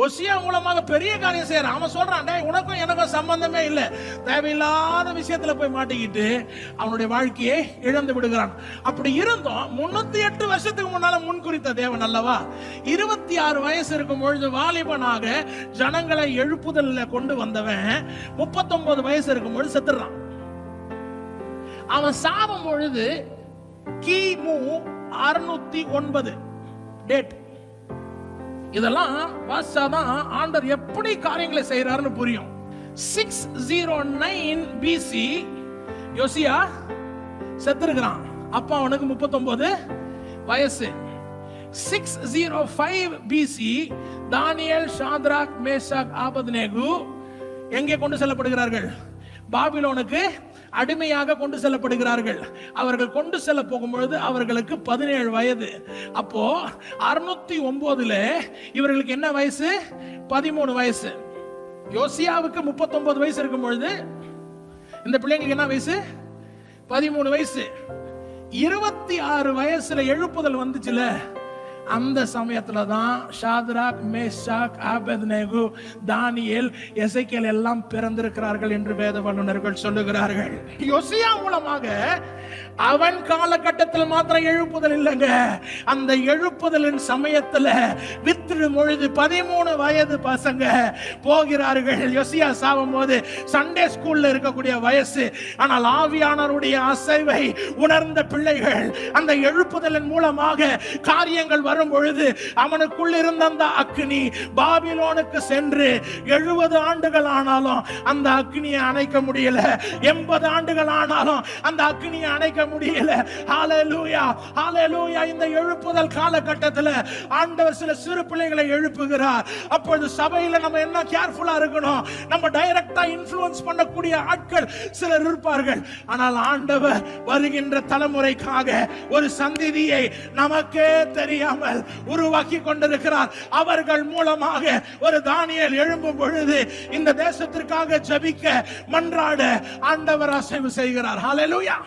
ஒசியா மூலமாக பெரிய காரியம் செய்யறான். அவன் சொல்றான், உனக்கும் எனக்கும் சம்பந்தமே இல்லை, தேவையில்லாத விஷயத்துல போய் மாட்டிக்கிட்டு அவனுடைய வாழ்க்கையை இழந்து விடுகிறான். அப்படி இருந்தும் 308 வருஷத்துக்கு முன்னால முன்குறித்த தேவன் அல்லவா, 26 வயசு இருக்கும் பொழுது வாலிபனாக ஜனங்களை எழுப்புதல்ல கொண்டு வந்தவன் 39 வயசு இருக்கும் பொழுது செத்துறான். அவன் சாவும் பொழுது கிமு 609 டேட். இதெல்லாம் வாசாதான் ஆண்டவர் எப்படி காரியங்களை செய்யறாருன்னு புரியும். 609 BC யோசியா செத்துருக்கிறான். அப்பா அவனுக்கு 39 வயசு. 605 BC தானியேல், ஷாத்ராக், மேஷாக், ஆபத்நேகு எங்கே கொண்டு செல்லப்படுகிறார்கள்? பாபிலோனுக்கு அடிமையாக கொண்டு செல்லப்படுகிறார்கள். அவர்கள் கொண்டு செல்ல போகும்பொழுது அவர்களுக்கு 17 வயது. அப்போ 609 இவர்களுக்கு என்ன வயசு? 13 வயசு. யோசியாவுக்கு 39 வயசு இருக்கும் பொழுது இந்த பிள்ளைங்களுக்கு என்ன வயசு? 13 வயசு. 26 வயசுல எழுப்புதல் வந்துச்சுல, அந்த சமயத்துல தான் ஷாத்ராக், மேஷாக், ஆபேத்நேகு, தானியேல், எசேக்கியேல் எல்லாம் பிறந்திருக்கிறார்கள் என்று வேத வல்லுநர்கள் சொல்லுகிறார்கள். யோசியா மூலமாக அவன் காலகட்டத்தில் மாத்திரம் எழுப்புதல் இல்லைங்க. அந்த எழுப்புதலின் சமயத்துல வித்திடும் பொழுது 13 வயது பசங்க போகிறார்கள். யோசியா சாவும் போது சண்டே ஸ்கூல்ல இருக்கக்கூடிய வயசு. ஆனால் ஆவியானவருடைய அசைவை உணர்ந்த பிள்ளைகள் அந்த எழுப்புதலின் மூலமாக காரியங்கள் வரும் பொழுது அவனுக்குள் இருந்த அந்த அக்னி பாபிலோனுக்கு சென்று 70 ஆண்டுகள் ஆனாலும் அந்த அக்னியை அணைக்க முடியல. 80 ஆண்டுகள் ஆனாலும் அந்த அக்னியை அணைக்க முடியல. ஹalleluya, ஹalleluya. இந்த எழுப்புதல் காலகட்டத்தில் ஆண்டவர் சில சிறு பிள்ளைகளை எழுப்புகிறார். அப்பொழுது சபையில நம்ம என்ன கேர்ஃபுல்லா இருக்கணும்? நம்ம டைரக்டா இன்ஃப்ளூயன்ஸ் பண்ணக்கூடிய ஆட்கள் சிலர் இருப்பார்கள். ஆனால் ஆண்டவர் வருகின்ற தலைமுறைக்காக ஒரு சந்ததியை நமக்கே தெரியாமல் உருவாக்கி கொண்டிருக்கிறார். அவர்கள் மூலமாக ஒரு தானியேல் எழும்பும் பொழுது இந்த தேசத்திற்காக ஜெபிக்க, மன்றாட ஆண்டவர் அசைவு செய்கிறார். ஹalleluya.